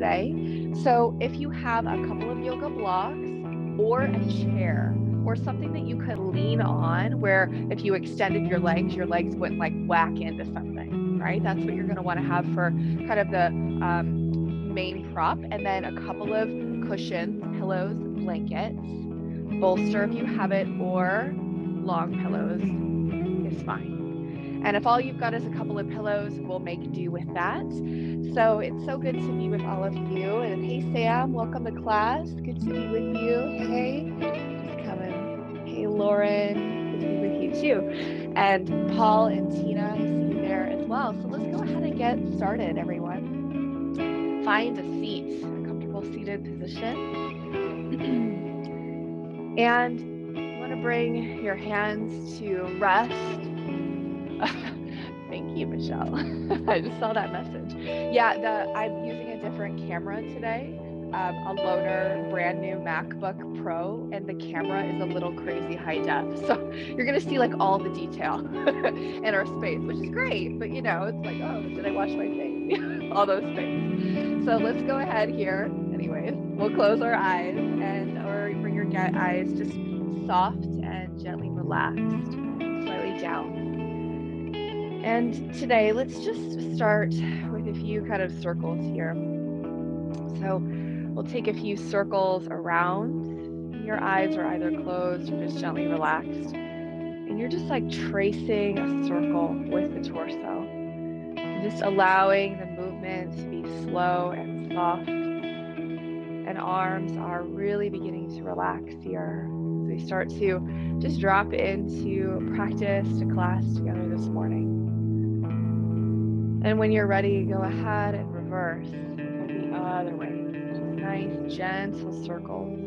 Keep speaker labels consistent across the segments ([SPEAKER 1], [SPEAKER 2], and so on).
[SPEAKER 1] today. So if you have a couple of yoga blocks or a chair or something that you could lean on, where if you extended your legs wouldn't like whack into something, right? That's what you're going to want to have for kind of the main prop. And then a couple of cushions, pillows, blankets, bolster if you have it, or long pillows is fine. And if all you've got is a couple of pillows, we'll make do with that. So it's so good to be with all of you. And hey, Sam, welcome to class. Good to be with you. Hey, just coming. Hey, Lauren, good to be with you too. And Paul and Tina, I see you there as well. So let's go ahead and get started, everyone. Find a seat, a comfortable seated position. And you want to bring your hands to rest. Thank you, Michelle. I just saw that message. Yeah, I'm using a different camera today, a loaner brand new MacBook Pro, and the camera is a little crazy high def. So you're going to see like all the detail in our space, which is great. But you know, it's like, oh, did I wash my face? All those things. So let's go ahead here. Anyways, we'll close our eyes or bring your eyes just soft and gently relaxed, slightly down. And today, let's just start with a few kind of circles here. So we'll take a few circles around. Your eyes are either closed or just gently relaxed. And you're just like tracing a circle with the torso. And just allowing the movement to be slow and soft. And arms are really beginning to relax here. As we start to just drop into practice to class together this morning. And when you're ready, go ahead and reverse the other way. Just nice, gentle circles.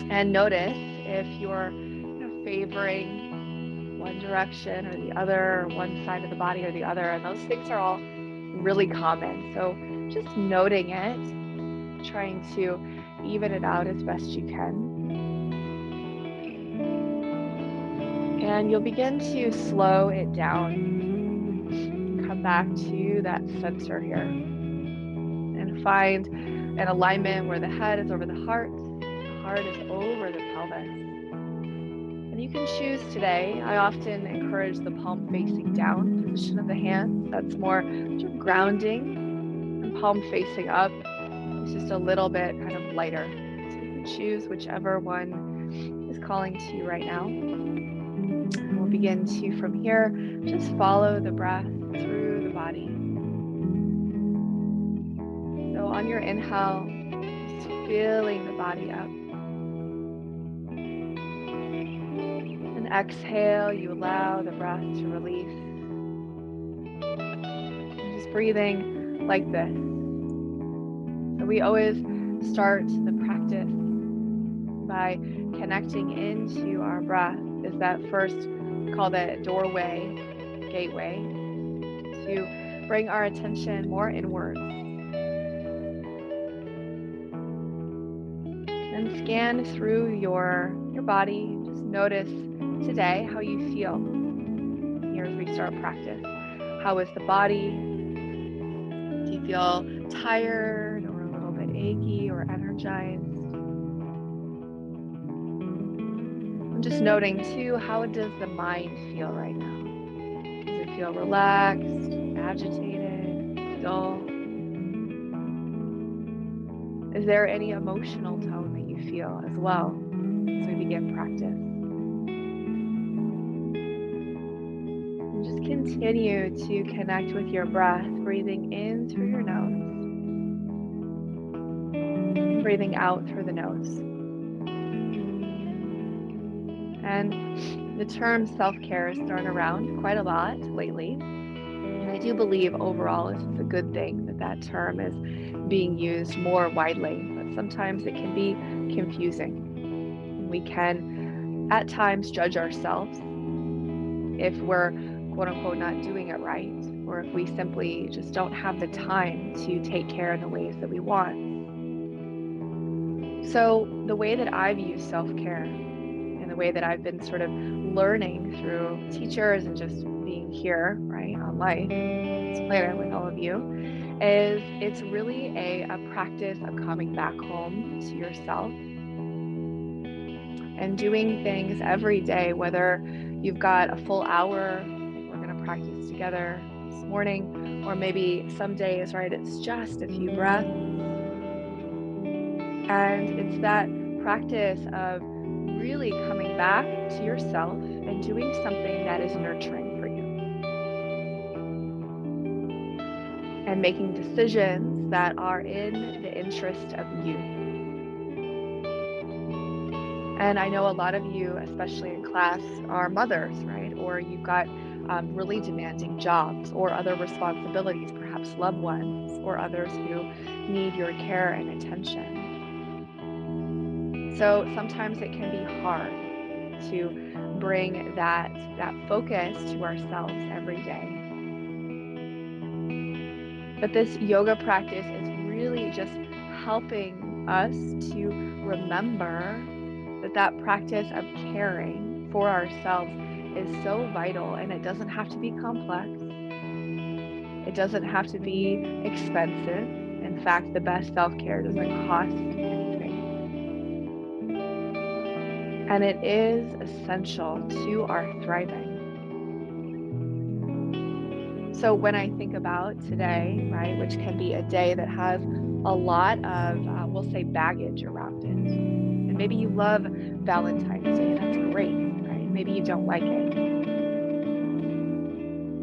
[SPEAKER 1] And notice if you're favoring one direction or the other, or one side of the body or the other. And those things are all really common. So just noting it, trying to even it out as best you can. And you'll begin to slow it down. Come back to that center here. And find an alignment where the head is over the heart is over the pelvis. And you can choose today. I often encourage the palm facing down position of the hands. That's more sort of grounding. And palm facing up is just a little bit kind of lighter. So you can choose whichever one is calling to you right now. We'll begin to, from here, just follow the breath through the body. So on your inhale, just filling the body up. And exhale, you allow the breath to release. And just breathing like this. So we always start the practice by connecting into our breath. Is that first, we call that doorway, gateway, to bring our attention more inward. And scan through your body. Just notice today how you feel. Here as we start practice. How is the body? Do you feel tired or a little bit achy or energized? Just noting too, how does the mind feel right now? Does it feel relaxed, agitated, dull? Is there any emotional tone that you feel as well as we begin practice? And just continue to connect with your breath, breathing in through your nose, breathing out through the nose. And the term self-care is thrown around quite a lot lately. And I do believe overall it's a good thing that term is being used more widely. But sometimes it can be confusing. And we can, at times, judge ourselves if we're, quote unquote, not doing it right. Or if we simply just don't have the time to take care in the ways that we want. So the way that I've used self-care, way that I've been sort of learning through teachers and just being here, right, on life, this planet with all of you, is it's really a practice of coming back home to yourself and doing things every day, whether you've got a full hour, like we're going to practice together this morning, or maybe some days, right, it's just a few breaths. And it's that practice of really coming back to yourself and doing something that is nurturing for you. And making decisions that are in the interest of you. And I know a lot of you, especially in class, are mothers, right? Or you've got really demanding jobs or other responsibilities, perhaps loved ones or others who need your care and attention. So sometimes it can be hard to bring that focus to ourselves every day. But this yoga practice is really just helping us to remember that practice of caring for ourselves is so vital, and it doesn't have to be complex. It doesn't have to be expensive. In fact, the best self-care doesn't cost anything. And it is essential to our thriving. So when I think about today, right, which can be a day that has a lot of, we'll say, baggage around it. And maybe you love Valentine's Day, and that's great, right? Maybe you don't like it.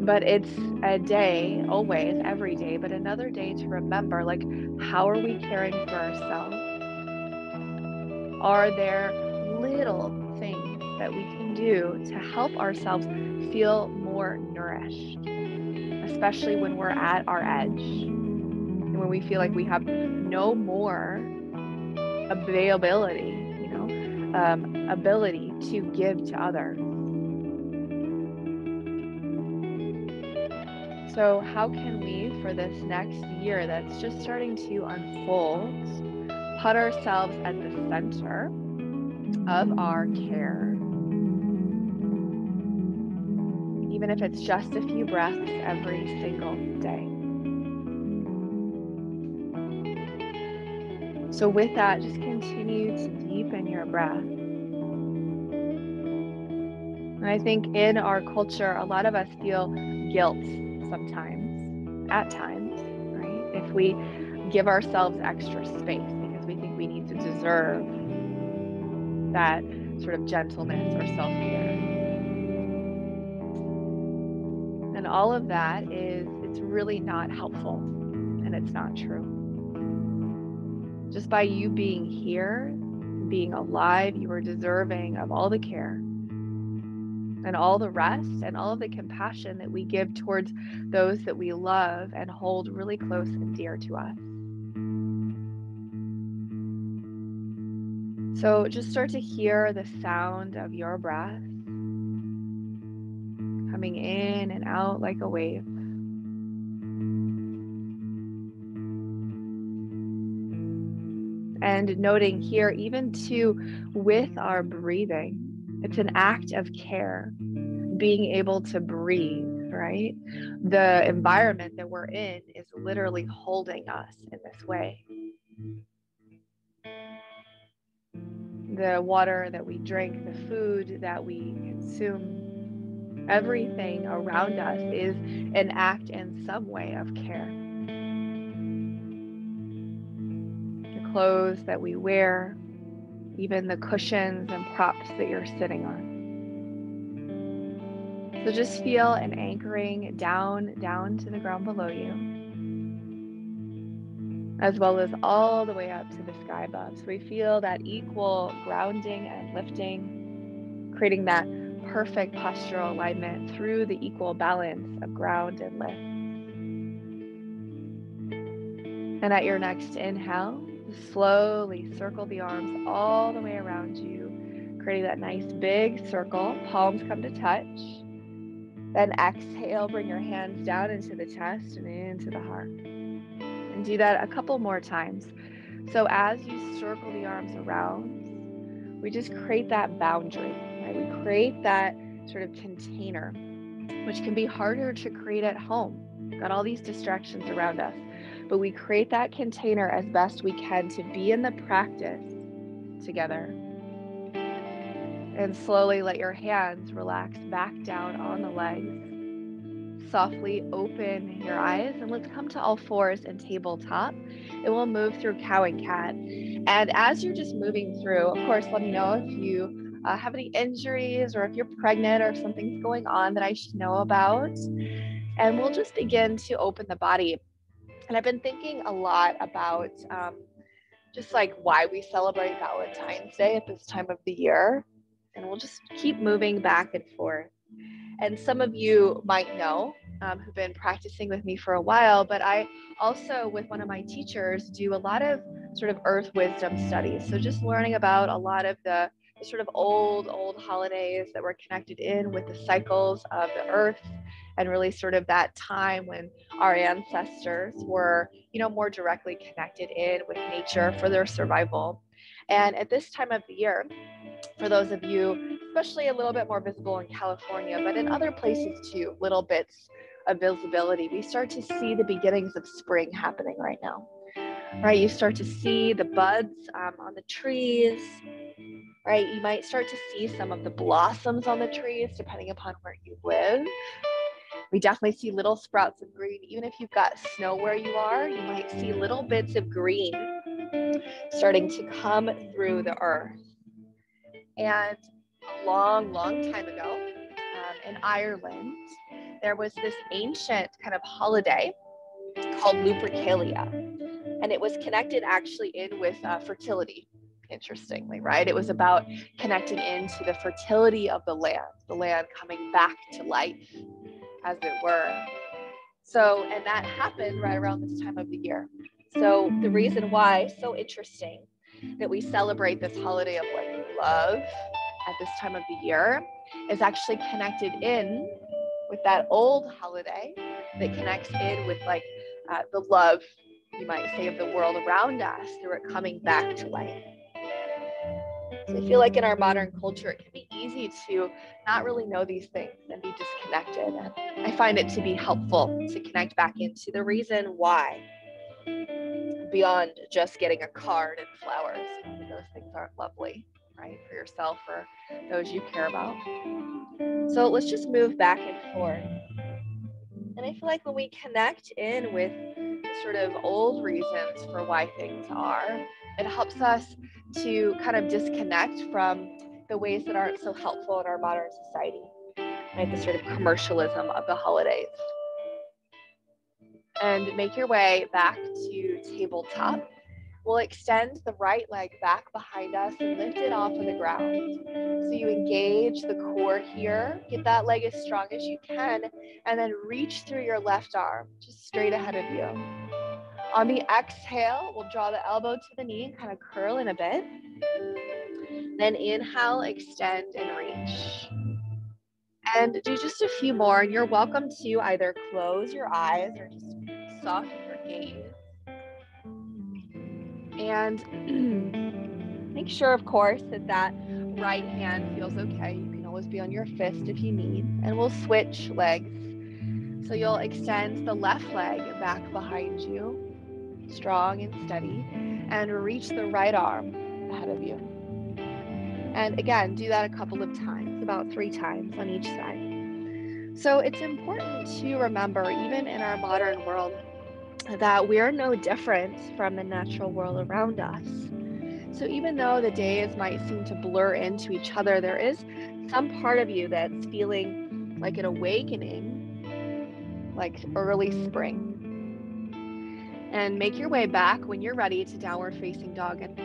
[SPEAKER 1] But it's a day, always, every day, but another day to remember, like, how are we caring for ourselves? Are there little things that we can do to help ourselves feel more nourished? Especially when we're at our edge and when we feel like we have no more availability, ability to give to others. So how can we, for this next year that's just starting to unfold, put ourselves at the center of our care? Even if it's just a few breaths every single day. So with that, just continue to deepen your breath. And I think in our culture, a lot of us feel guilt sometimes, at times, right? If we give ourselves extra space because we think we need to deserve that sort of gentleness or self-care. And all of that it's really not helpful, and it's not true. Just by you being here, being alive, you are deserving of all the care and all the rest and all of the compassion that we give towards those that we love and hold really close and dear to us. So just start to hear the sound of your breath coming in and out like a wave. And noting here, even too, with our breathing, it's an act of care, being able to breathe, right? The environment that we're in is literally holding us in this way. The water that we drink, the food that we consume, everything around us is an act in some way of care. The clothes that we wear, even the cushions and props that you're sitting on. So just feel an anchoring down to the ground below you, as well as all the way up to the sky above. So we feel that equal grounding and lifting, creating that perfect postural alignment through the equal balance of ground and lift. And at your next inhale, slowly circle the arms all the way around you, creating that nice big circle. Palms come to touch. Then exhale, bring your hands down into the chest and into the heart. And do that a couple more times. So as you circle the arms around, we just create that boundary right? We create that sort of container, which can be harder to create at home. We've got all these distractions around us, but we create that container as best we can to be in the practice together. And slowly let your hands relax back down on the legs. Softly open your eyes and let's come to all fours and tabletop. And we'll move through cow and cat. And as you're just moving through, of course, let me know if you have any injuries or if you're pregnant or if something's going on that I should know about. And we'll just begin to open the body. And I've been thinking a lot about just like why we celebrate Valentine's Day at this time of the year. And we'll just keep moving back and forth. And some of you might know who've been practicing with me for a while, but I also, with one of my teachers, do a lot of sort of earth wisdom studies. So just learning about a lot of the sort of old holidays that were connected in with the cycles of the earth, and really sort of that time when our ancestors were, more directly connected in with nature for their survival. And at this time of the year, for those of you, especially a little bit more visible in California, but in other places too, little bits of visibility, we start to see the beginnings of spring happening right now, right? You start to see the buds on the trees, right? You might start to see some of the blossoms on the trees, depending upon where you live. We definitely see little sprouts of green. Even if you've got snow where you are, you might see little bits of green starting to come through the earth. And a long time ago, in Ireland, there was this ancient kind of holiday called Lupercalia, and it was connected actually in with fertility, interestingly, right? It was about connecting into the fertility of the land coming back to life, as it were. So, and that happened right around this time of the year. So the reason why, so interesting that we celebrate this holiday of like love at this time of the year is actually connected in with that old holiday that connects in with like the love, you might say, of the world around us through it coming back to life. So I feel like in our modern culture, it can be easy to not really know these things and be disconnected. And I find it to be helpful to connect back into the reason why, beyond just getting a card and flowers. Those things aren't lovely, right, for yourself or those you care about. So let's just move back and forth. And I feel like when we connect in with sort of old reasons for why things are, it helps us to kind of disconnect from the ways that aren't so helpful in our modern society, right? The sort of commercialism of the holidays. And make your way back to tabletop. We'll extend the right leg back behind us and lift it off of the ground. So you engage the core here, get that leg as strong as you can, and then reach through your left arm, just straight ahead of you. On the exhale, we'll draw the elbow to the knee and kind of curl in a bit. Then inhale, extend, and reach. And do just a few more, and you're welcome to either close your eyes or just soften your gaze. And make sure, of course, that right hand feels okay. You can always be on your fist if you need. And we'll switch legs. So you'll extend the left leg back behind you, strong and steady, and reach the right arm ahead of you. And again, do that a couple of times, about 3 times on each side. So it's important to remember, even in our modern world, that we're no different from the natural world around us. So even though the days might seem to blur into each other, there is some part of you that's feeling like an awakening, like early spring. And make your way back when you're ready to downward facing dog. And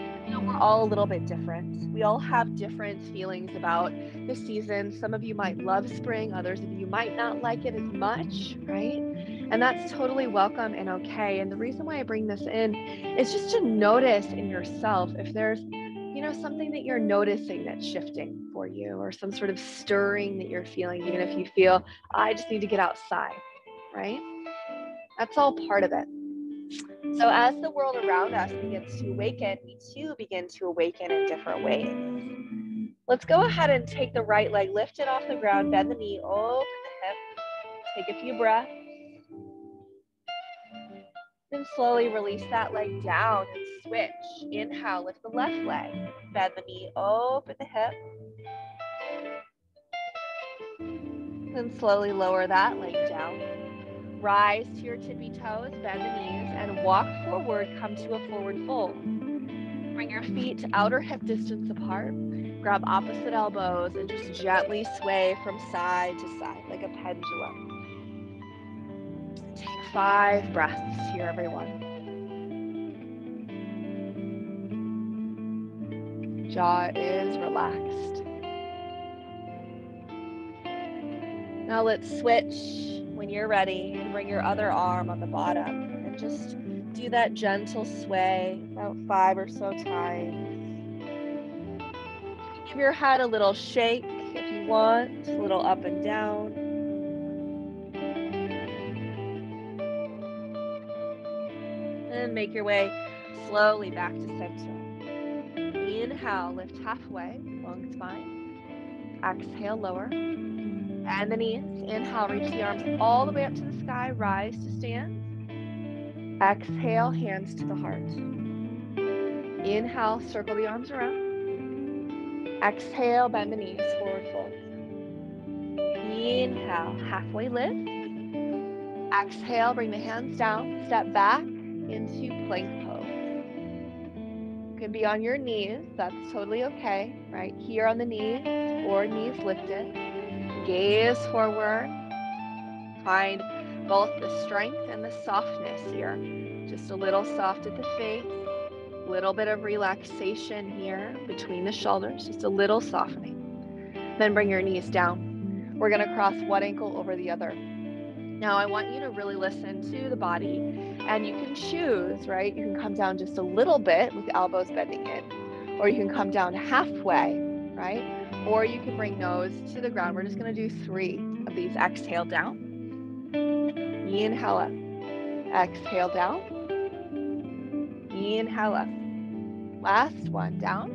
[SPEAKER 1] we're all a little bit different. We all have different feelings about the season. Some of you might love spring, others of you might not like it as much, right? And that's totally welcome and okay. And the reason why I bring this in is just to notice in yourself if there's, something that you're noticing that's shifting for you, or some sort of stirring that you're feeling, even if you feel, I just need to get outside, right? That's all part of it. So as the world around us begins to awaken, we too begin to awaken in different ways. Let's go ahead and take the right leg, lift it off the ground, bend the knee, open the hip. Take a few breaths. Then slowly release that leg down and switch. Inhale, lift the left leg, bend the knee, open the hip. Then slowly lower that leg down. Rise to your tippy toes, bend the knees, and walk forward, come to a forward fold. Bring your feet to outer hip distance apart. Grab opposite elbows and just gently sway from side to side like a pendulum. Take 5 breaths here, everyone. Jaw is relaxed. Now let's switch when you're ready and bring your other arm on the bottom and just do that gentle sway about 5 or so times. Give your head a little shake if you want, a little up and down. And make your way slowly back to center. Inhale, lift halfway, long spine. Exhale, lower. Bend the knees. Inhale, reach the arms all the way up to the sky. Rise to stand. Exhale, hands to the heart. Inhale, circle the arms around. Exhale, bend the knees, forward fold. Inhale, halfway lift. Exhale, bring the hands down. Step back into plank pose. You can be on your knees. That's totally okay. Right here on the knees or knees lifted. Gaze forward. Find both the strength and the softness here. Just a little soft at the face. A little bit of relaxation here between the shoulders. Just a little softening. Then bring your knees down. We're going to cross one ankle over the other. Now I want you to really listen to the body, and you can choose, right? You can come down just a little bit with the elbows bending in, or you can come down halfway, right? Or you can bring nose to the ground. We're just going to do 3 of these. Exhale down. Inhale up. Exhale down. Inhale up. Last one, down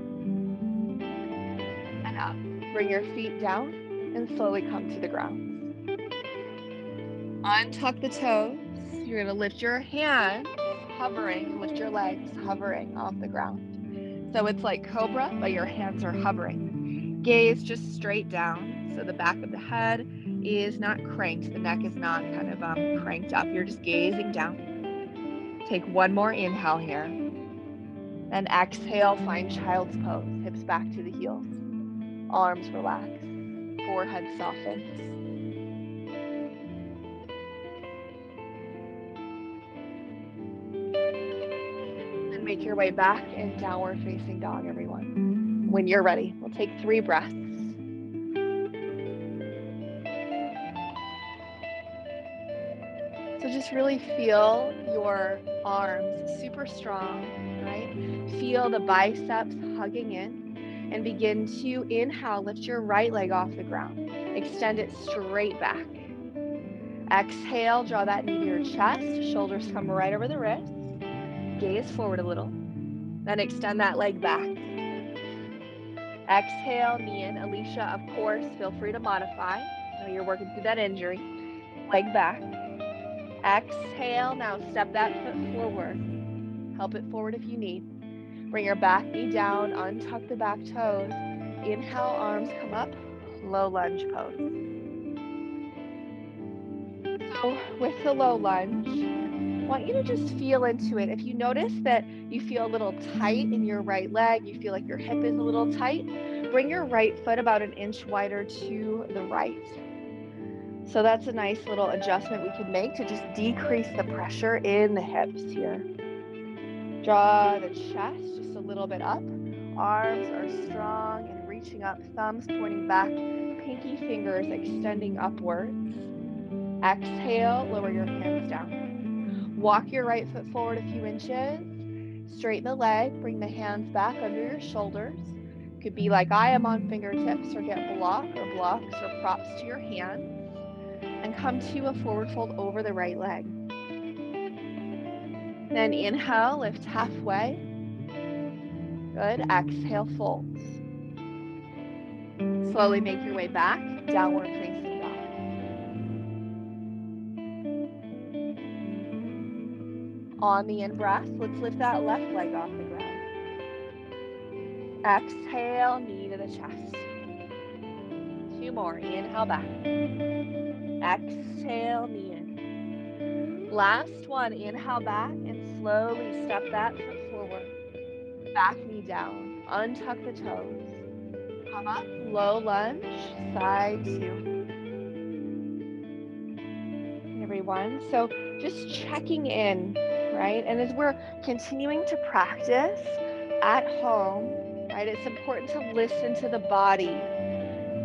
[SPEAKER 1] and up. Bring your feet down and slowly come to the ground. Untuck the toes. You're going to lift your hands, hovering, lift your legs, hovering off the ground. So it's like cobra, but your hands are hovering. Gaze just straight down. So the back of the head is not cranked. The neck is not kind of cranked up. You're just gazing down. Take one more inhale here. Then exhale, find child's pose. Hips back to the heels. Arms relax. Forehead softens. Make your way back in downward facing dog, everyone. When you're ready, we'll take 3 breaths. So just really feel your arms super strong, right? Feel the biceps hugging in and begin to inhale, lift your right leg off the ground. Extend it straight back. Exhale, draw that knee to your chest. Shoulders come right over the wrist. Gaze forward a little, then extend that leg back. Exhale, knee in. Alicia, of course, feel free to modify. I know you're working through that injury. Leg back. Exhale, now step that foot forward. Help it forward if you need. Bring your back knee down, untuck the back toes. Inhale, arms come up, low lunge pose. So with the low lunge, I want you to just feel into it. If you notice that you feel a little tight in your right leg, you feel like your hip is a little tight, bring your right foot about an inch wider to the right. So that's a nice little adjustment we can make to just decrease the pressure in the hips here. Draw the chest just a little bit up. Arms are strong and reaching up, thumbs pointing back, pinky fingers extending upwards. Exhale, lower your hands down. Walk your right foot forward a few inches, straighten the leg, bring the hands back under your shoulders. Could be like I am on fingertips, or get blocks or props to your hands, and come to a forward fold over the right leg. Then inhale, lift halfway. Good. Exhale, fold. Slowly make your way back, downward facing dog. On the in-breath, let's lift that left leg off the ground. Exhale, knee to the chest. 2 more, inhale back. Exhale, knee in. Last one, inhale back and slowly step that foot forward. Back knee down, untuck the toes. Come up, low lunge, side 2. Everyone, so just checking in, right? And as we're continuing to practice at home, right, it's important to listen to the body.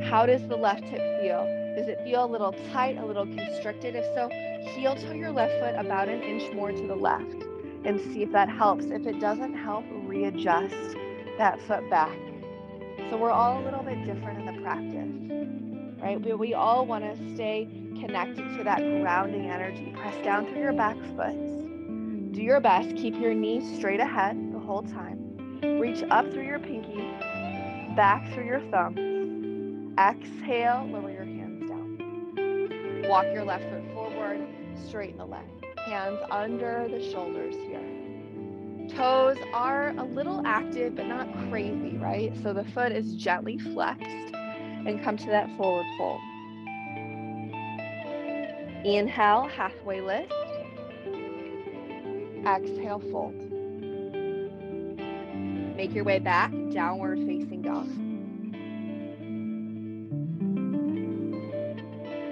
[SPEAKER 1] How does the left hip feel? Does it feel a little tight, a little constricted? If so, heel toe your left foot about an inch more to the left and see if that helps. If it doesn't help, readjust that foot back. So we're all a little bit different in the practice, right? But we all want to stay connected to that grounding energy. Press down through your back foot. Do your best. Keep your knees straight ahead the whole time. Reach up through your pinky, back through your thumb. Exhale, lower your hands down. Walk your left foot forward, straighten the leg. Hands under the shoulders here. Toes are a little active, but not crazy, right? So the foot is gently flexed and come to that forward fold. Inhale, halfway lift. Exhale, fold. Make your way back, downward facing dog.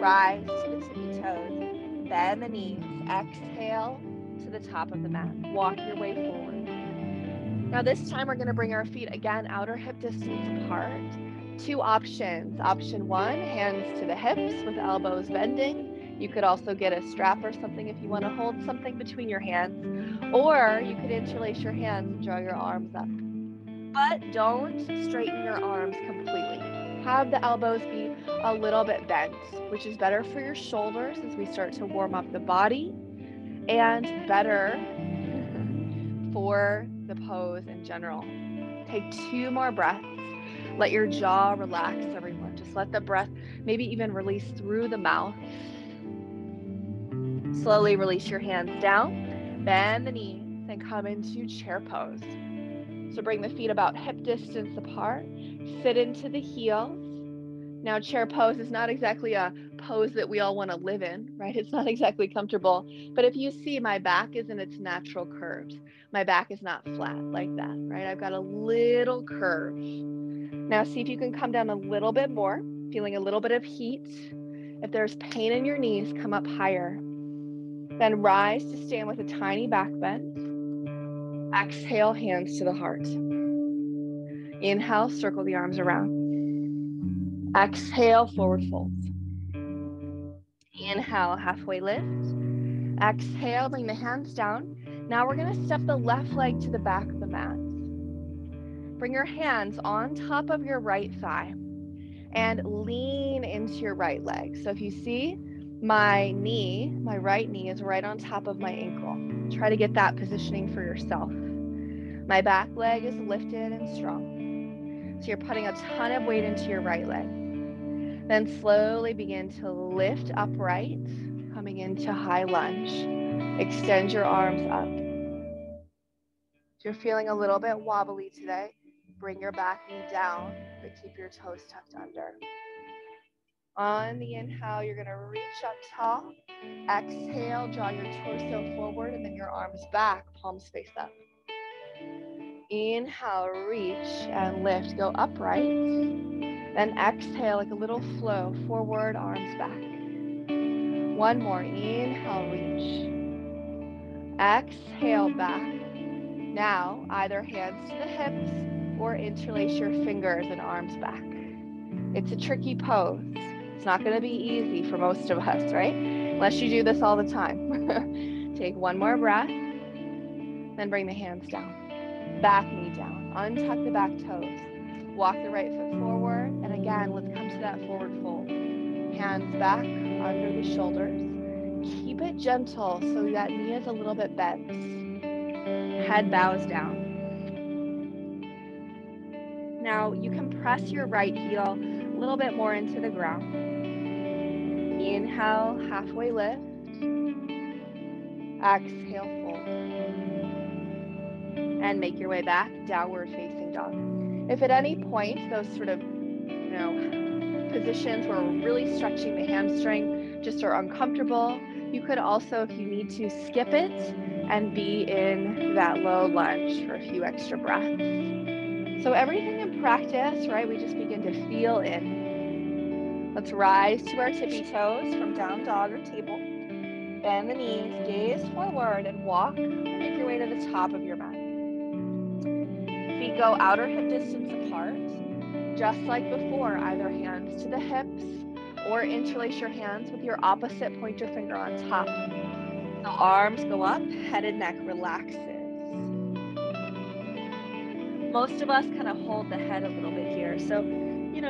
[SPEAKER 1] Rise to the tippy toes, bend the knees, exhale to the top of the mat. Walk your way forward. Now this time we're gonna bring our feet again, outer hip distance apart. 2 options. Option 1, hands to the hips with elbows bending. You could also get a strap or something if you wanna hold something between your hands, or you could interlace your hands and draw your arms up. But don't straighten your arms completely. Have the elbows be a little bit bent, which is better for your shoulders as we start to warm up the body and better for the pose in general. Take 2 more breaths. Let your jaw relax, everyone. Just let the breath maybe even release through the mouth. Slowly release your hands down, bend the knees, and come into chair pose. So bring the feet about hip distance apart, sit into the heels. Now chair pose is not exactly a pose that we all want to live in, right? It's not exactly comfortable, but if you see, my back is in its natural curves. My back is not flat like that, right? I've got a little curve. Now see if you can come down a little bit more, feeling a little bit of heat. If there's pain in your knees, come up higher. Then rise to stand with a tiny back bend. Exhale, hands to the heart. Inhale, circle the arms around. Exhale, forward folds. Inhale, halfway lift. Exhale, bring the hands down. Now we're gonna step the left leg to the back of the mat. Bring your hands on top of your right thigh and lean into your right leg. So if you see, my knee, my right knee is right on top of my ankle. Try to get that positioning for yourself. My back leg is lifted and strong. So you're putting a ton of weight into your right leg. Then slowly begin to lift upright, coming into high lunge. Extend your arms up. If you're feeling a little bit wobbly today, bring your back knee down, but keep your toes tucked under. On the inhale, you're gonna reach up tall. Exhale, draw your torso forward and then your arms back, palms face up. Inhale, reach and lift, go upright. Then exhale like a little flow, forward, arms back. One more, inhale, reach. Exhale, back. Now, either hands to the hips or interlace your fingers and arms back. It's a tricky pose. It's not gonna be easy for most of us, right? Unless you do this all the time. Take 1 more breath, then bring the hands down. Back knee down, untuck the back toes. Walk the right foot forward, and again, let's come to that forward fold. Hands back under the shoulders. Keep it gentle so that knee is a little bit bent. Head bows down. Now you can press your right heel a little bit more into the ground. Inhale, halfway lift. Exhale, fold. And make your way back, downward facing dog. If at any point those sort of, positions where we're really stretching the hamstring just are uncomfortable, you could also, if you need to, skip it and be in that low lunge for a few extra breaths. So everything in practice, right, we just begin to feel in. Let's rise to our tippy toes from down dog or table. Bend the knees, gaze forward, and walk. Make your way to the top of your mat. Feet go outer hip distance apart. Just like before, either hands to the hips or interlace your hands with your opposite pointer finger on top. So arms go up, head and neck relaxes. Most of us kind of hold the head a little bit here. So,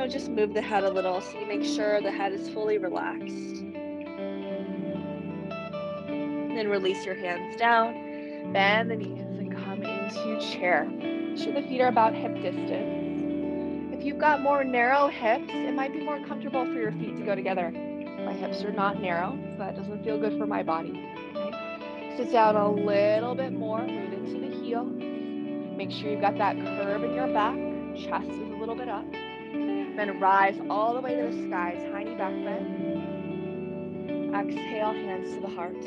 [SPEAKER 1] just move the head a little so you make sure the head is fully relaxed. Then release your hands down, bend the knees, and come into chair. Sure the feet are about hip distance. If you've got more narrow hips, it might be more comfortable for your feet to go together. My hips are not narrow, so that doesn't feel good for my body. Okay? Sit down a little bit more, root into the heel. Make sure you've got that curve in your back, chest is a little bit up. Then rise all the way to the sky, tiny back bend. Exhale, hands to the heart.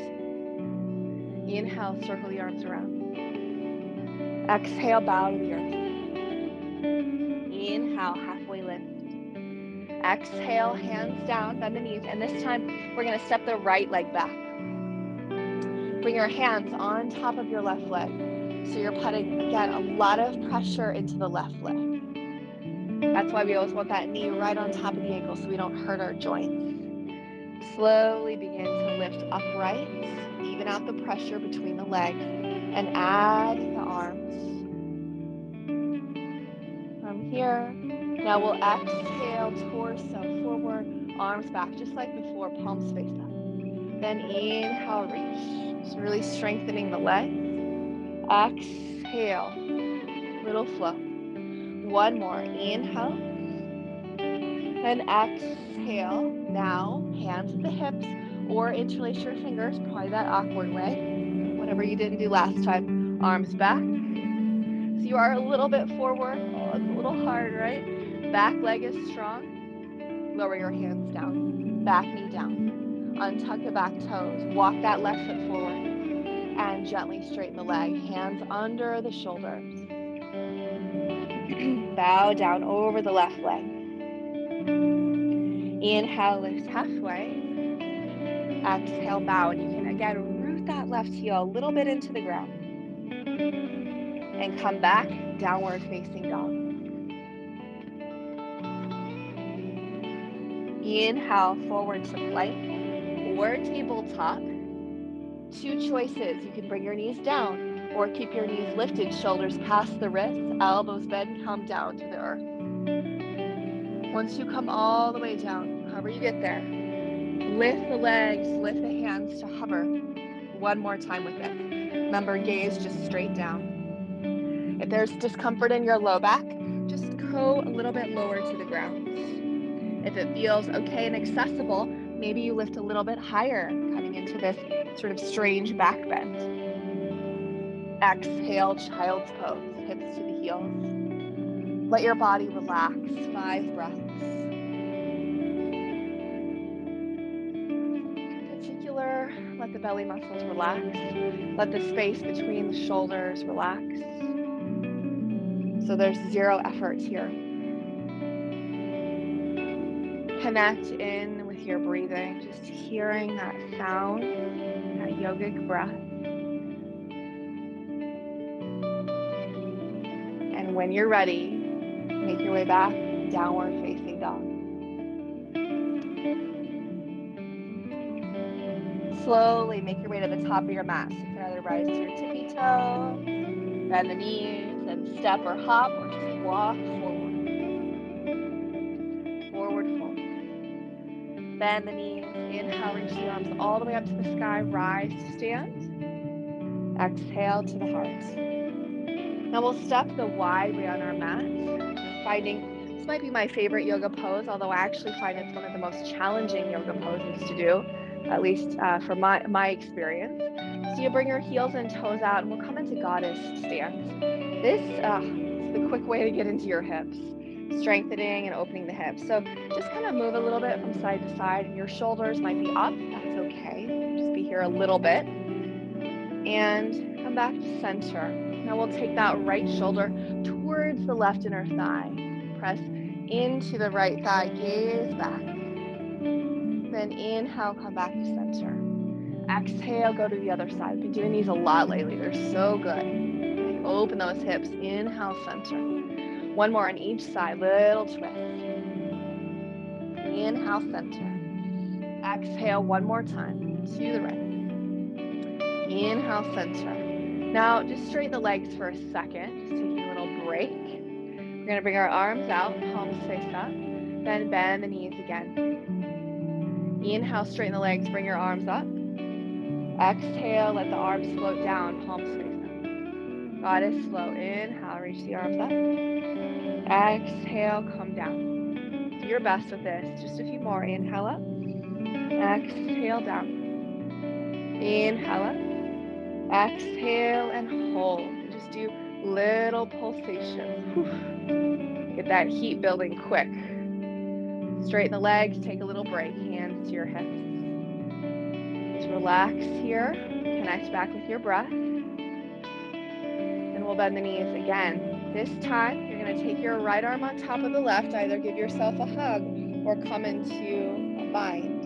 [SPEAKER 1] Inhale, circle the arms around. Exhale, bow to the earth. Inhale, halfway lift. Exhale, hands down, bend the knees. And this time, we're going to step the right leg back. Bring your hands on top of your left leg. So you're putting, again, a lot of pressure into the left leg. That's why we always want that knee right on top of the ankle so we don't hurt our joints. Slowly begin to lift upright, even out the pressure between the legs, and add the arms. From here, now we'll exhale, torso forward, arms back, just like before, palms face up. Then inhale, reach. So really strengthening the legs. Exhale, little flow. One more, inhale. And exhale. Now, hands at the hips or interlace your fingers, probably that awkward way. Whatever you didn't do last time. Arms back. So you are a little bit forward. Oh, it's a little hard, right? Back leg is strong. Lower your hands down. Back knee down. Untuck the back toes. Walk that left foot forward. And gently straighten the leg. Hands under the shoulders. Bow down over the left leg. Inhale, lift halfway. Exhale, bow. And you can, again, root that left heel a little bit into the ground. And come back, downward facing dog. Inhale, forward to plank or tabletop. Two choices. You can bring your knees down or keep your knees lifted, shoulders past the wrists, elbows bend, come down to the earth. Once you come all the way down, however you get there, lift the legs, lift the hands to hover. One more time with this. Remember, gaze just straight down. If there's discomfort in your low back, just go a little bit lower to the ground. If it feels okay and accessible, maybe you lift a little bit higher, coming into this sort of strange back bend. Exhale, child's pose, hips to the heels. Let your body relax, 5 breaths. In particular, let the belly muscles relax. Let the space between the shoulders relax. So there's 0 effort here. Connect in with your breathing, just hearing that sound, that yogic breath. And when you're ready, make your way back, downward facing dog. Slowly make your way to the top of your mat. So you can either rise to your tippy toe, bend the knees, and step or hop, or just walk forward. Forward fold. Bend the knees, inhale, reach the arms all the way up to the sky, rise to stand. Exhale to the heart. Now we'll step the wide way on our mat. finding this might be my favorite yoga pose, although I actually find it's one of the most challenging yoga poses to do, at least from my experience. So you bring your heels and toes out, and we'll come into goddess stance. This is the quick way to get into your hips, strengthening and opening the hips. So just kind of move a little bit from side to side, and your shoulders might be up. That's okay. Just be here a little bit. And come back to center. Now we'll take that right shoulder towards the left inner thigh. Press into the right thigh, gaze back. Then inhale, come back to center. Exhale, go to the other side. I've been doing these a lot lately. They're so good. Open those hips. Inhale, center. One more on each side. Little twist. Inhale, center. Exhale, one more time. To the right. Inhale, center. Now, just straighten the legs for a second. Just taking a little break. We're going to bring our arms out, palms face up. Then bend the knees again. Inhale, straighten the legs, bring your arms up. Exhale, let the arms float down, palms face up. Goddess flow. Inhale, reach the arms up. Exhale, come down. Do your best with this. Just a few more. Inhale up. Exhale down. Inhale up. Exhale and hold. Just do little pulsations. Whew. Get that heat building quick. Straighten the legs, take a little break. Hands to your hips. Just relax here. Connect back with your breath. And we'll bend the knees again. This time, you're going to take your right arm on top of the left. Either give yourself a hug or come into a bind.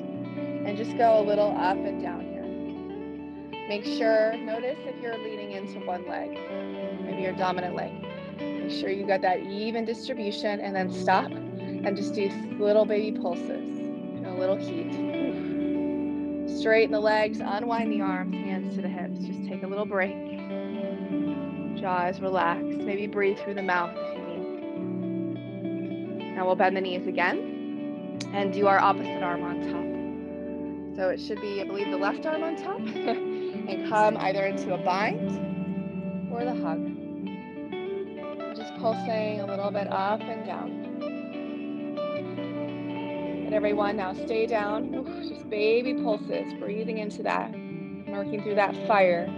[SPEAKER 1] And just go a little up and down here. Make sure, notice if you're leaning into one leg, maybe your dominant leg. Make sure you got that even distribution, and then stop and just do little baby pulses. Feel a little heat. Straighten the legs, unwind the arms, hands to the hips. Just take a little break. Jaws relax. Maybe breathe through the mouth if you need. Now we'll bend the knees again and do our opposite arm on top. So it should be, I believe, the left arm on top. And come either into a bind or the hug. Just pulsing a little bit up and down. And everyone now stay down. Oof, just baby pulses, breathing into that, working through that fire.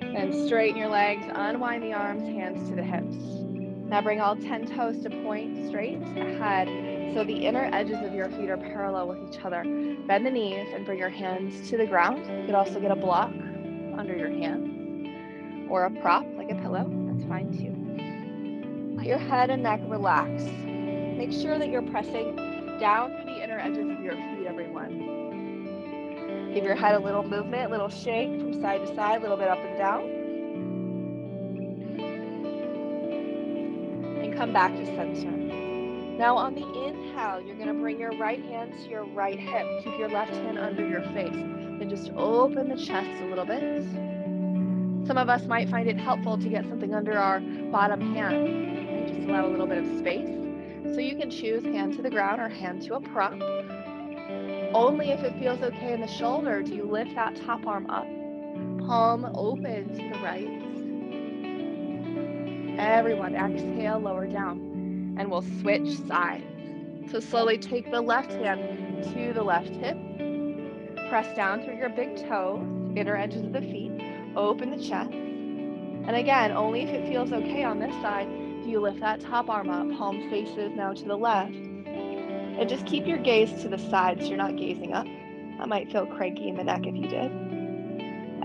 [SPEAKER 1] And straighten your legs, unwind the arms, hands to the hips. Now bring all 10 toes to point straight ahead. So the inner edges of your feet are parallel with each other. Bend the knees and bring your hands to the ground. You could also get a block under your hands or a prop like a pillow. That's fine too. Let your head and neck relax. Make sure that you're pressing down through the inner edges of your feet, everyone. Give your head a little movement, a little shake from side to side, a little bit up and down. And come back to center. Now on the inhale, you're going to bring your right hand to your right hip. Keep your left hand under your face. Then just open the chest a little bit. Some of us might find it helpful to get something under our bottom hand. Okay? Just allow a little bit of space. So you can choose hand to the ground or hand to a prop. Only if it feels okay in the shoulder do you lift that top arm up. Palm open to the right. Everyone, exhale, lower down. And we'll switch sides. So slowly take the left hand to the left hip. Press down through your big toes, inner edges of the feet. Open the chest. And again, only if it feels okay on this side do you lift that top arm up. Palm faces now to the left. And just keep your gaze to the side so you're not gazing up. That might feel cranky in the neck if you did.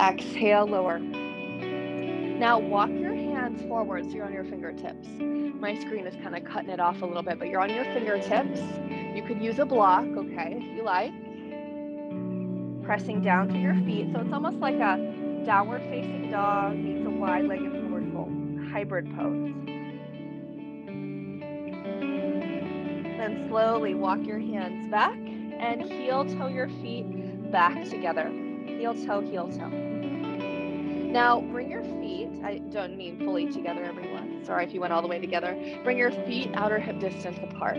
[SPEAKER 1] Exhale, lower. Now walk your hands forward so you're on your fingertips. My screen is kind of cutting it off a little bit, but you're on your fingertips. You could use a block, okay, if you like. Pressing down through your feet. So it's almost like a downward facing dog meets a wide-legged forward fold, hybrid pose. Then slowly walk your hands back and heel toe your feet back together. Heel toe, heel toe. Now bring your feet, I don't mean fully together, everyone. Sorry if you went all the way together. Bring your feet outer hip distance apart.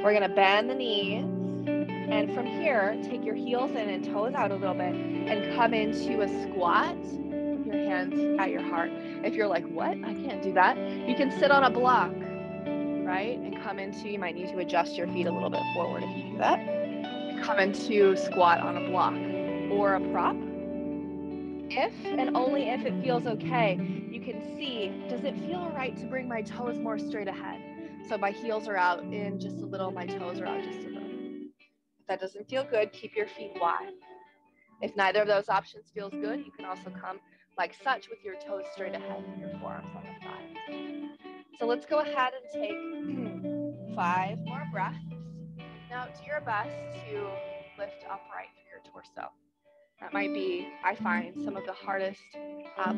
[SPEAKER 1] We're gonna bend the knees. And from here, take your heels in and toes out a little bit and come into a squat with your hands at your heart. If you're like, what? I can't do that. You can sit on a block. right? And come into, you might need to adjust your feet a little bit forward if you do that. Come into squat on a block or a prop. If and only if it feels okay, you can see, does it feel all right to bring my toes more straight ahead? So my heels are out in just a little, my toes are out just a little. If that doesn't feel good, keep your feet wide. If neither of those options feels good, you can also come like such with your toes straight ahead and your forearms on the thighs. So let's go ahead and take 5 more breaths. Now do your best to lift upright through your torso. That might be, I find, some of the hardest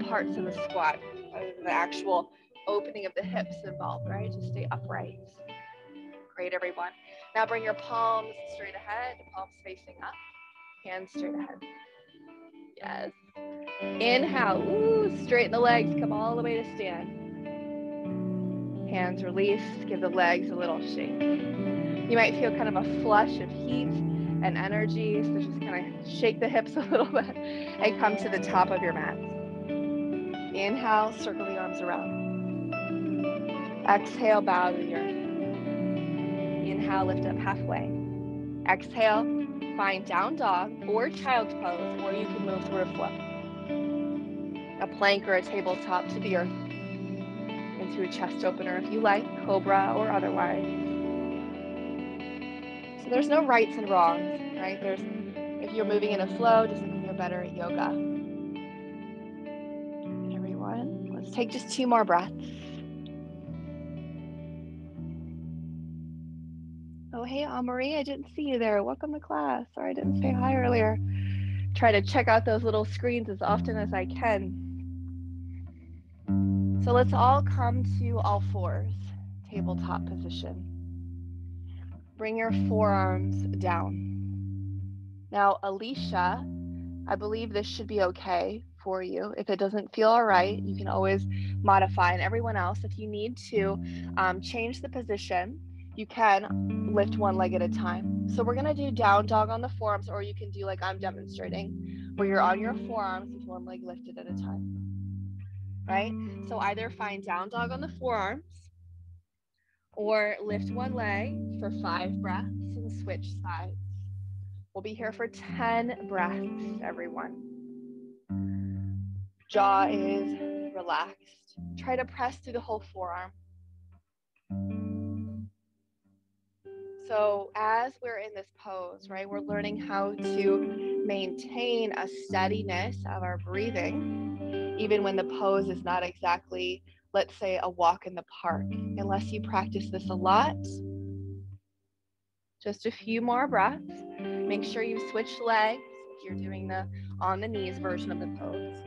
[SPEAKER 1] parts of the squat, the actual opening of the hips involved, right? To stay upright. Great, everyone. Now bring your palms straight ahead, palms facing up, hands straight ahead. Yes. Inhale, ooh, straighten the legs, come all the way to stand. Hands released, give the legs a little shake. You might feel kind of a flush of heat and energy, so just kind of shake the hips a little bit and come to the top of your mat. Inhale, circle the arms around. Exhale, bow to the earth. Inhale, lift up halfway. Exhale, find down dog or child's pose, or you can move through a flow. A plank or a tabletop to the earth. Into a chest opener if you like, cobra or otherwise. So there's no rights and wrongs, right? If you're moving in a flow, doesn't mean you're better at yoga. Good, everyone. Let's take just 2 more breaths. Oh, hey, Marie, I didn't see you there. Welcome to class. Sorry, I didn't say hi earlier. Try to check out those little screens as often as I can. So let's all come to all fours, tabletop position. Bring your forearms down. Now, Alicia, I believe this should be okay for you. If it doesn't feel all right, you can always modify. And everyone else, if you need to change the position, you can lift one leg at a time. So we're gonna do down dog on the forearms, or you can do like I'm demonstrating, where you're on your forearms with one leg lifted at a time, right? So either find down dog on the forearms, or lift one leg for 5 breaths and switch sides. We'll be here for 10 breaths, everyone. Jaw is relaxed. Try to press through the whole forearm. So as we're in this pose, right, we're learning how to maintain a steadiness of our breathing, even when the pose is not exactly, let's say, a walk in the park. Unless you practice this a lot, just a few more breaths. Make sure you switch legs if you're doing the on the knees version of the pose.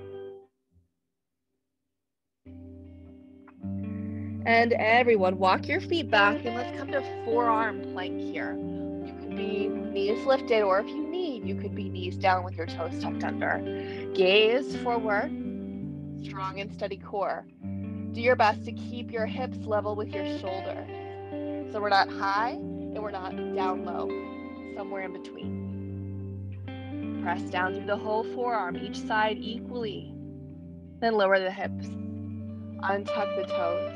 [SPEAKER 1] And everyone, walk your feet back and let's come to forearm plank here. You could be knees lifted, or if you need, you could be knees down with your toes tucked under. Gaze forward, strong and steady core. Do your best to keep your hips level with your shoulders. So we're not high and we're not down low, somewhere in between. Press down through the whole forearm, each side equally. Then lower the hips. Untuck the toes.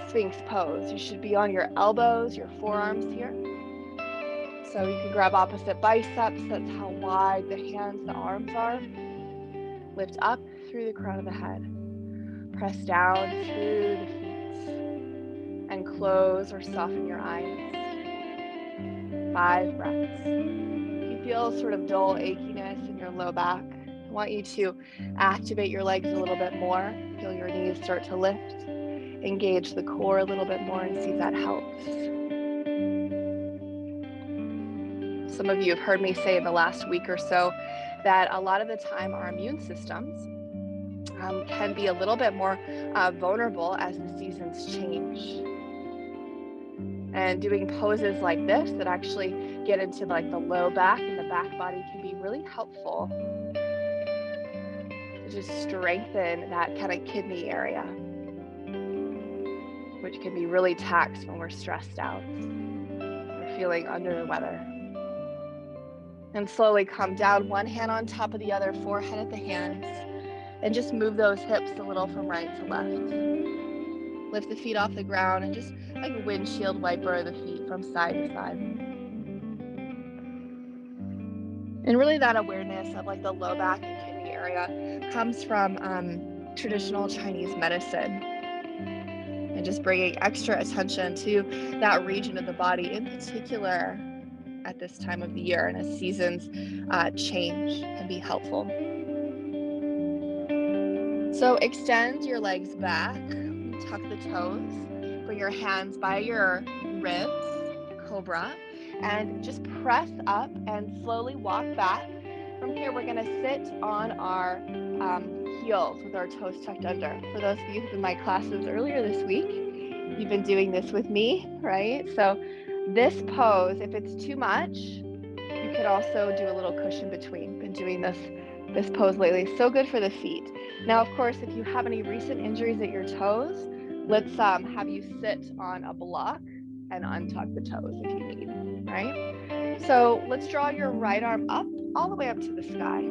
[SPEAKER 1] Sphinx pose. You should be on your elbows, your forearms here. So you can grab opposite biceps. That's how wide the hands, the arms are. Lift up through the crown of the head. Press down through the feet. And close or soften your eyes. 5 breaths. If you feel sort of dull achiness in your low back, I want you to activate your legs a little bit more. Feel your knees start to lift. Engage the core a little bit more and see if that helps. Some of you have heard me say in the last week or so that a lot of the time our immune systems can be a little bit more vulnerable as the seasons change. And doing poses like this that actually get into like the low back and the back body can be really helpful to just strengthen that kind of kidney area, which can be really taxed when we're stressed out or feeling under the weather. And slowly come down, one hand on top of the other, forehead at the hands, and just move those hips a little from right to left. Lift the feet off the ground and just like windshield wiper the feet from side to side. And really that awareness of like the low back and kidney area comes from traditional Chinese medicine. And just bringing extra attention to that region of the body, in particular at this time of the year and as seasons change, can be helpful. So extend your legs back, tuck the toes, bring your hands by your ribs, cobra, and just press up and slowly walk back. From here, we're gonna sit on our heels with our toes tucked under. For those of you who've been in my classes earlier this week, you've been doing this with me, right? So this pose, if it's too much, you could also do a little cushion between. Been doing this pose lately. So good for the feet. Now, of course, if you have any recent injuries at your toes, let's have you sit on a block and untuck the toes if you need, right? So let's draw your right arm up, all the way up to the sky.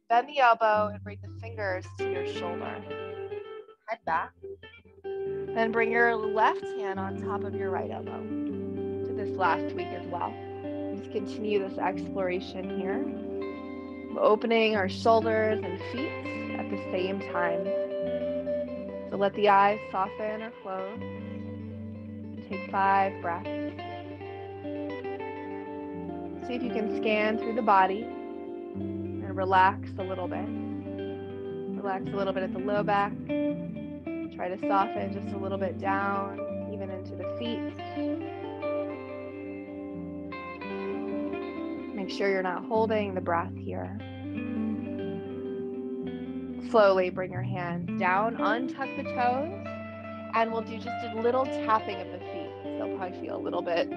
[SPEAKER 1] Bend the elbow and bring the fingers to your shoulder. Head back. Then bring your left hand on top of your right elbow. To this last tweak as well. Let's continue this exploration here. Opening our shoulders and feet at the same time. So let the eyes soften or close. Take 5 breaths. See if you can scan through the body and relax a little bit. Relax a little bit at the low back. Try to soften just a little bit down, even into the feet. Make sure you're not holding the breath here. Slowly bring your hands down, untuck the toes, and we'll do just a little tapping of the feet. They'll probably feel a little bit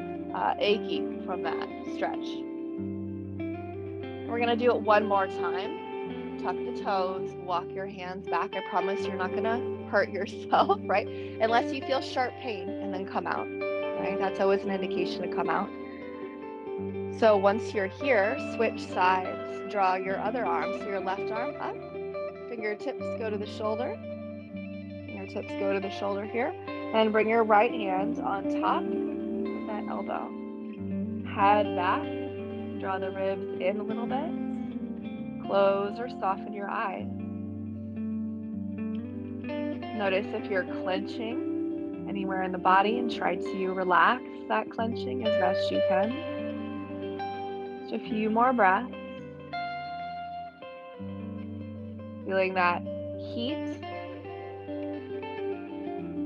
[SPEAKER 1] achy from that stretch. We're gonna do it one more time. Tuck the toes, walk your hands back. I promise you're not gonna hurt yourself, right? Unless you feel sharp pain, and then come out, right? That's always an indication to come out. So once you're here, switch sides. Draw your other arm, so your left arm up. Fingertips go to the shoulder. Fingertips go to the shoulder here. And bring your right hand on top of that elbow. Head back. Draw the ribs in a little bit. Close or soften your eyes. Notice if you're clenching anywhere in the body and try to relax that clenching as best you can. Just a few more breaths. Feeling that heat.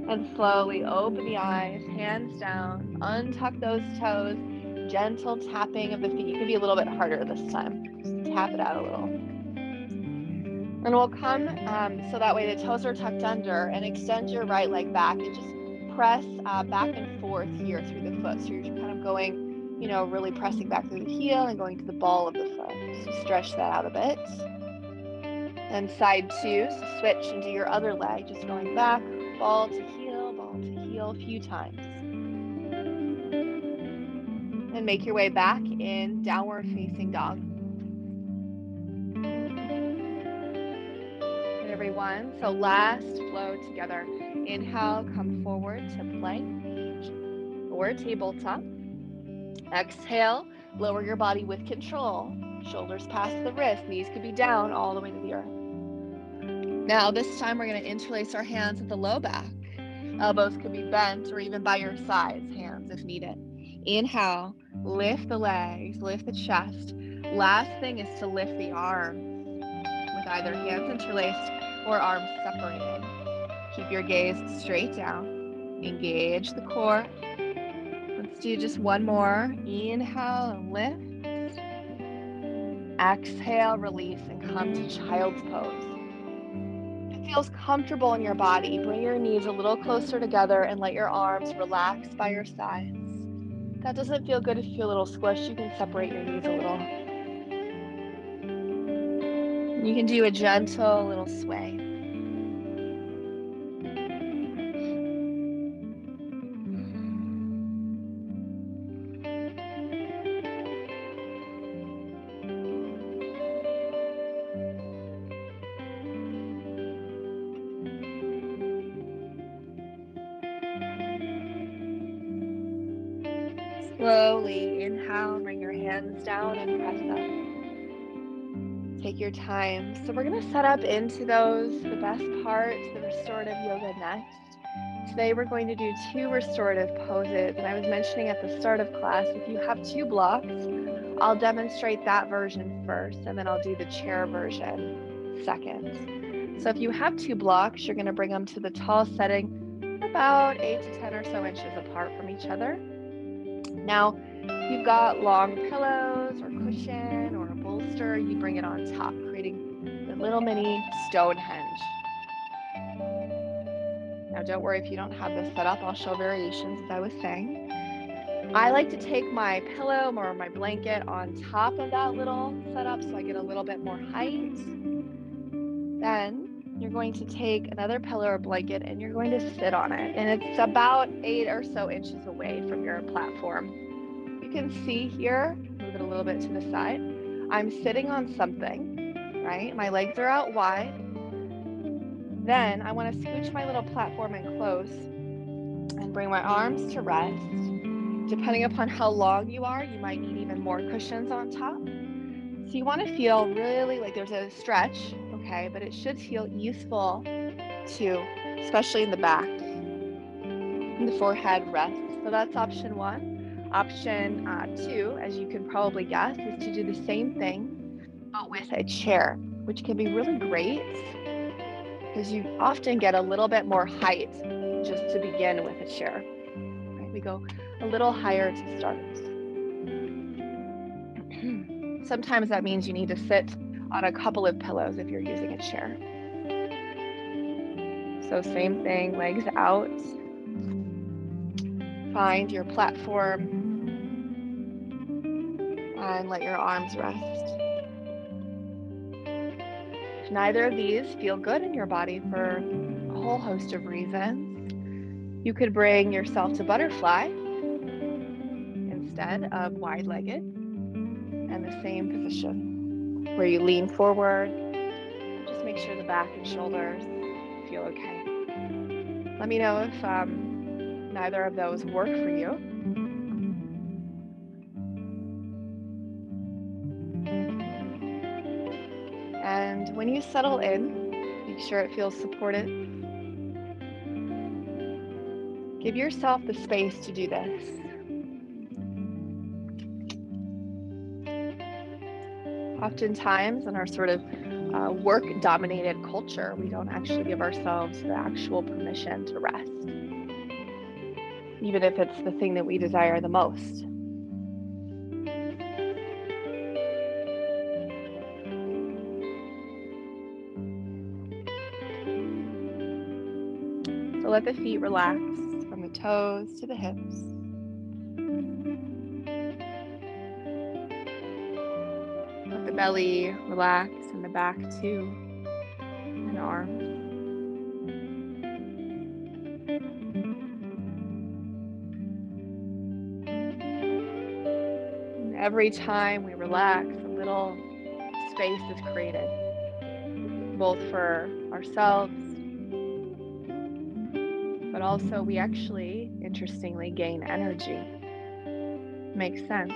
[SPEAKER 1] And slowly open the eyes, hands down, untuck those toes, gentle tapping of the feet. You can be a little bit harder this time. Just tap it out a little. And we'll come so that way the toes are tucked under, and extend your right leg back and just press back and forth here through the foot. So you're kind of going, really pressing back through the heel and going to the ball of the foot. So stretch that out a bit. And side 2, so switch and do your other leg, just going back, ball to heel a few times. And make your way back in downward facing dog. And everyone, so last flow together. Inhale, come forward to plank or tabletop. Exhale, lower your body with control. Shoulders past the wrist, knees could be down all the way to the earth. Now this time we're going to interlace our hands at the low back. Elbows could be bent or even by your sides, hands if needed. Inhale, lift the legs, lift the chest. Last thing is to lift the arms with either hands interlaced or arms separated. Keep your gaze straight down. Engage the core. Let's do just one more. Inhale and lift. Exhale, release, and come to child's pose. Feels comfortable in your body, bring your knees a little closer together and let your arms relax by your sides. If that doesn't feel good, if you feel a little squish, you can separate your knees a little. You can do a gentle little sway. Slowly inhale, bring your hands down and press up. Take your time. So we're going to set up into the best parts, the restorative yoga next. Today we're going to do 2 restorative poses. And I was mentioning at the start of class, if you have 2 blocks, I'll demonstrate that version first, and then I'll do the chair version second. So if you have 2 blocks, you're going to bring them to the tall setting about 8 to 10 or so inches apart from each other. Now, if you've got long pillows or cushion or a bolster, you bring it on top, creating the little mini Stonehenge. Now, don't worry if you don't have this set up. I'll show variations, as I was saying. I like to take my pillow or my blanket on top of that little setup so I get a little bit more height. Then you're going to take another pillow or blanket and you're going to sit on it. And it's about 8 or so inches away from your platform. You can see here, move it a little bit to the side. I'm sitting on something, right? My legs are out wide. Then I want to scooch my little platform in close and bring my arms to rest. Depending upon how long you are, you might need even more cushions on top. So you want to feel really like there's a stretch, okay, but it should feel useful too, especially in the back and the forehead rest. So that's option 1. Option 2, as you can probably guess, is to do the same thing, but with a chair, which can be really great because you often get a little bit more height just to begin with a chair. Right? We go a little higher to start. Sometimes that means you need to sit on a couple of pillows if you're using a chair. So same thing, legs out. Find your platform and let your arms rest. If neither of these feel good in your body for a whole host of reasons, you could bring yourself to butterfly instead of wide-legged, and the same position where you lean forward. Just make sure the back and shoulders feel okay. Let me know if neither of those work for you. And when you settle in, make sure it feels supportive. Give yourself the space to do this. Oftentimes in our sort of work-dominated culture, we don't actually give ourselves the actual permission to rest, even if it's the thing that we desire the most. So let the feet relax from the toes to the hips. Let the belly relax and the back too, and arms. And every time we relax, a little space is created, both for ourselves, but also we actually, interestingly, gain energy. Makes sense.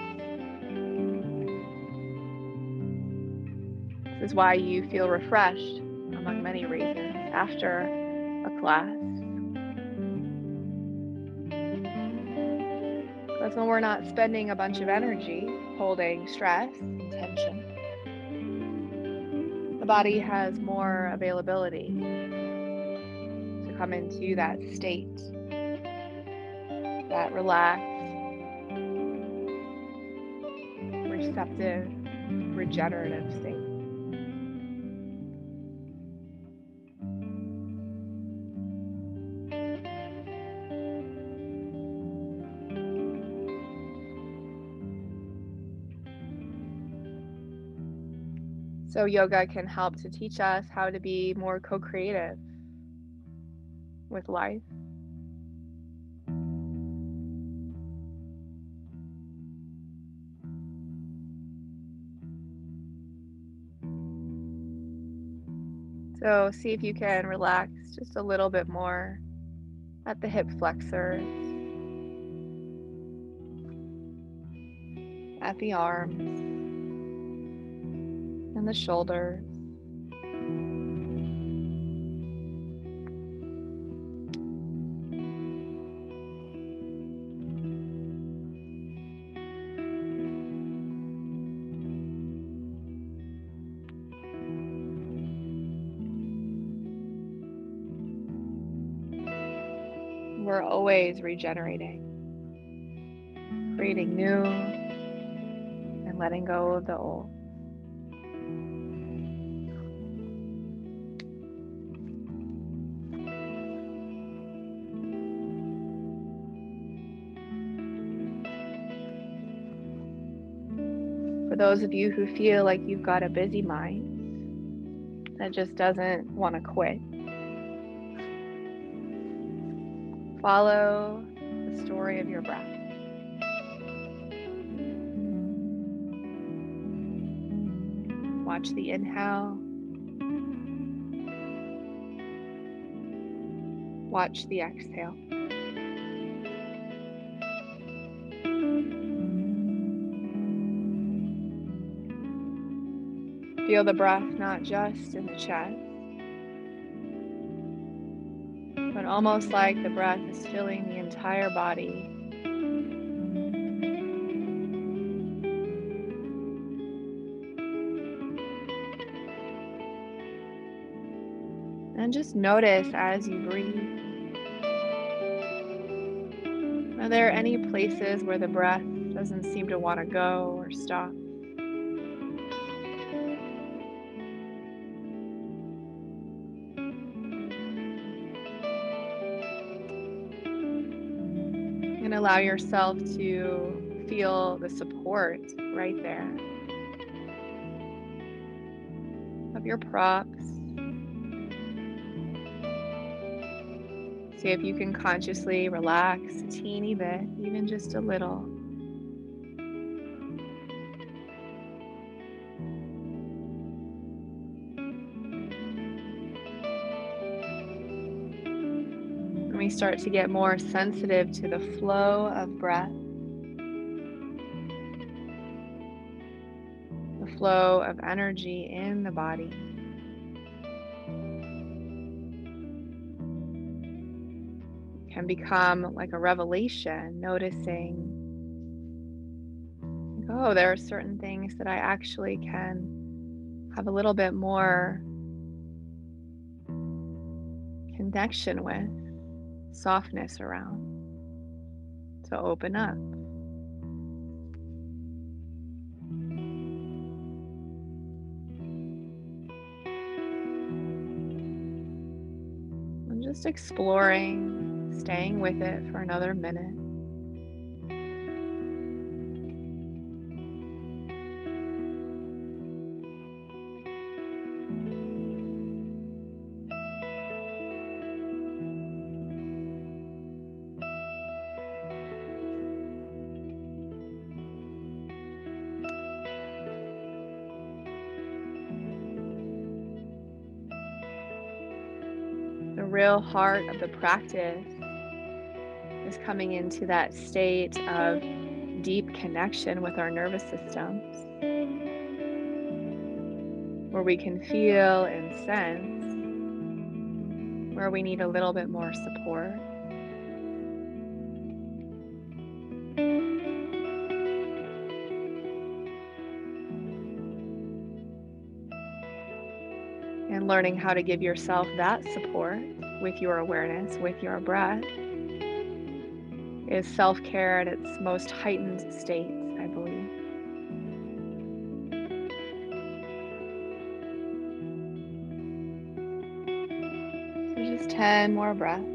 [SPEAKER 1] This is why you feel refreshed, among many reasons, after a class. Because when we're not spending a bunch of energy holding stress and tension, the body has more availability to come into that state, that relaxed, receptive, regenerative state. So yoga can help to teach us how to be more co-creative with life. So see if you can relax just a little bit more at the hip flexors. at the arms and the shoulders. We're always regenerating, creating new and letting go of the old. For those of you who feel like you've got a busy mind that just doesn't want to quit, follow the story of your breath. Watch the inhale. Watch the exhale. Feel the breath not just in the chest, but almost like the breath is filling the entire body. And just notice as you breathe, are there any places where the breath doesn't seem to want to go or stop? And allow yourself to feel the support right there of your props. See if you can consciously relax a teeny bit, even just a little. And we start to get more sensitive to the flow of breath, the flow of energy in the body. Can become like a revelation, noticing, oh, there are certain things that I actually can have a little bit more connection with, softness around, to open up. I'm just exploring, staying with it for another minute. The real heart of the practice is coming into that state of deep connection with our nervous systems, where we can feel and sense where we need a little bit more support. And learning how to give yourself that support with your awareness, with your breath, is self-care at its most heightened states, I believe. So just 10 more breaths.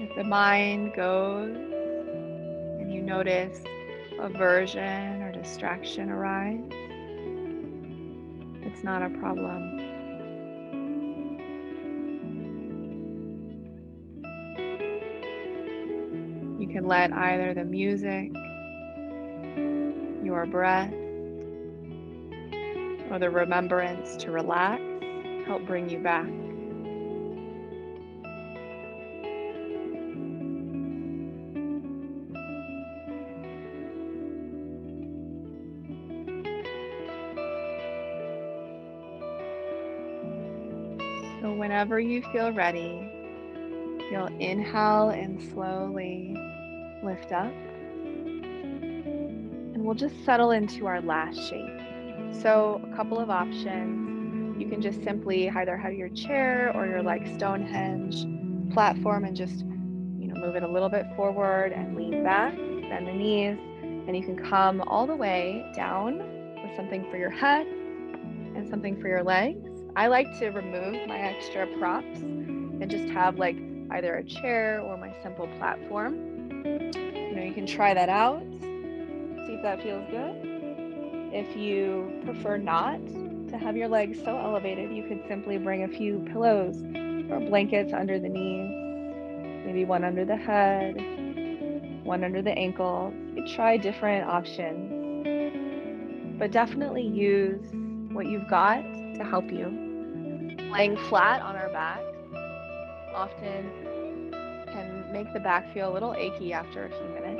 [SPEAKER 1] If the mind goes and you notice aversion or distraction arise, it's not a problem. can let either the music, your breath, or the remembrance to relax help bring you back. So whenever you feel ready, you'll inhale and slowly lift up. And we'll just settle into our last shape. So a couple of options. You can just simply either have your chair or your like Stonehenge platform and just, move it a little bit forward and lean back, bend the knees, and you can come all the way down with something for your head and something for your legs. I like to remove my extra props and just have like either a chair or my simple platform. You can try that out, see if that feels good. If you prefer not to have your legs so elevated, you could simply bring a few pillows or blankets under the knees, maybe one under the head, one under the ankles. You could try different options, but definitely use what you've got to help you. Laying flat on our back often can make the back feel a little achy after a few minutes.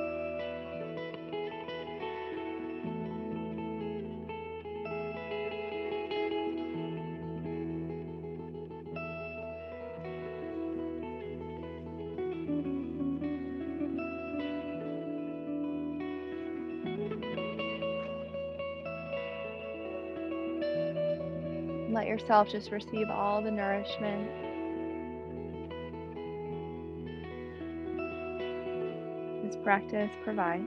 [SPEAKER 1] Let yourself just receive all the nourishment. This practice provides.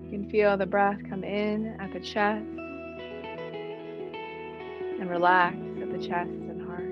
[SPEAKER 1] You can feel the breath come in at the chest and relax at the chest and heart.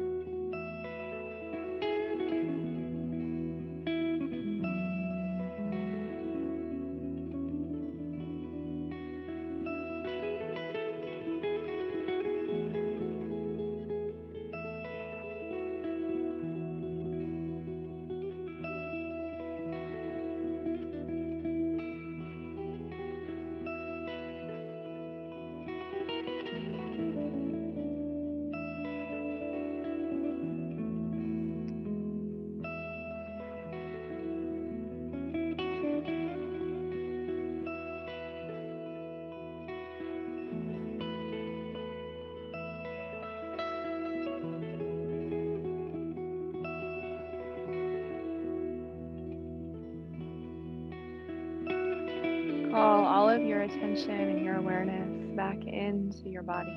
[SPEAKER 1] Call all of your attention and your awareness back into your body.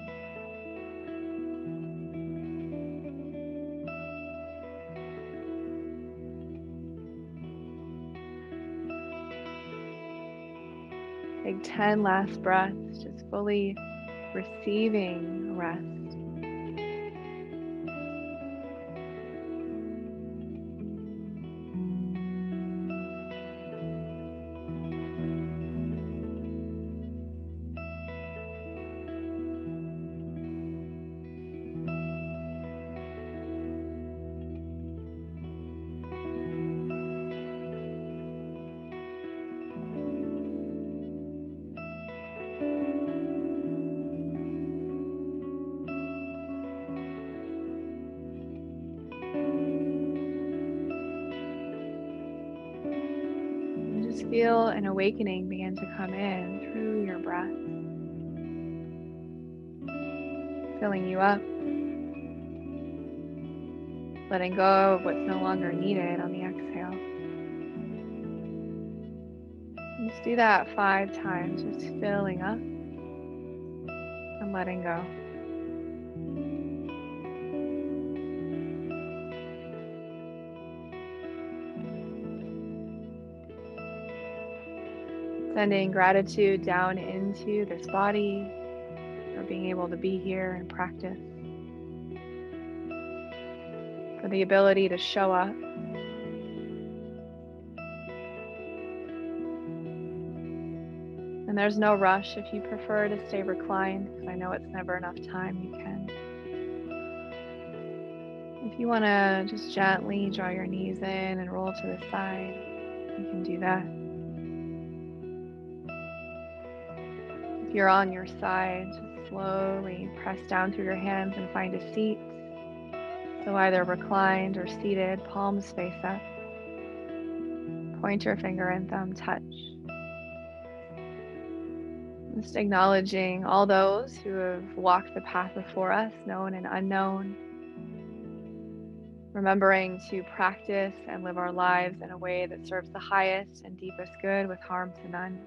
[SPEAKER 1] Take 10 last breaths, just fully receiving rest. Just feel an awakening begin to come in through your breath, filling you up, letting go of what's no longer needed on the exhale. And just do that 5 times, just filling up and letting go. Sending gratitude down into this body for being able to be here and practice, for the ability to show up. And there's no rush. If you prefer to stay reclined, because I know it's never enough time, you can. If you want to just gently draw your knees in and roll to the side, you can do that. If you're on your side, just slowly press down through your hands and find a seat. So either reclined or seated, palms face up. Pointer finger and thumb touch. Just acknowledging all those who have walked the path before us, known and unknown. Remembering to practice and live our lives in a way that serves the highest and deepest good with harm to none.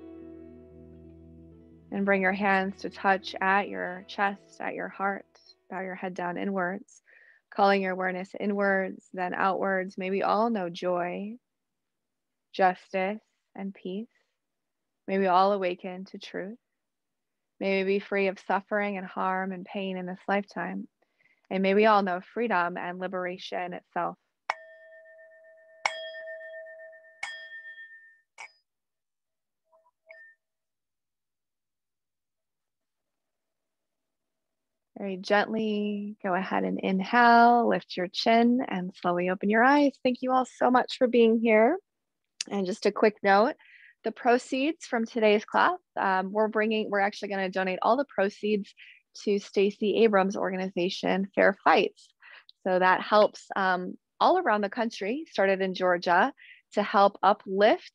[SPEAKER 1] And bring your hands to touch at your chest, at your heart. Bow your head down inwards, calling your awareness inwards, then outwards. May we all know joy, justice, and peace. May we all awaken to truth. May we be free of suffering and harm and pain in this lifetime. And may we all know freedom and liberation itself. Very gently go ahead and inhale, lift your chin, and slowly open your eyes. Thank you all so much for being here. And just a quick note, the proceeds from today's class, we're actually going to donate all the proceeds to Stacey Abrams' organization, Fair Fights. So that helps all around the country, started in Georgia, to help uplift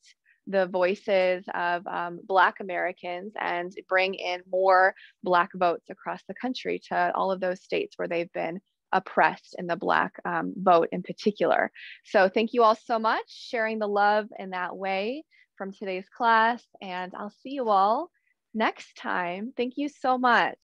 [SPEAKER 1] the voices of Black Americans and bring in more Black votes across the country to all of those states where they've been oppressed in the Black vote in particular. So thank you all so much, sharing the love in that way from today's class, and I'll see you all next time. Thank you so much.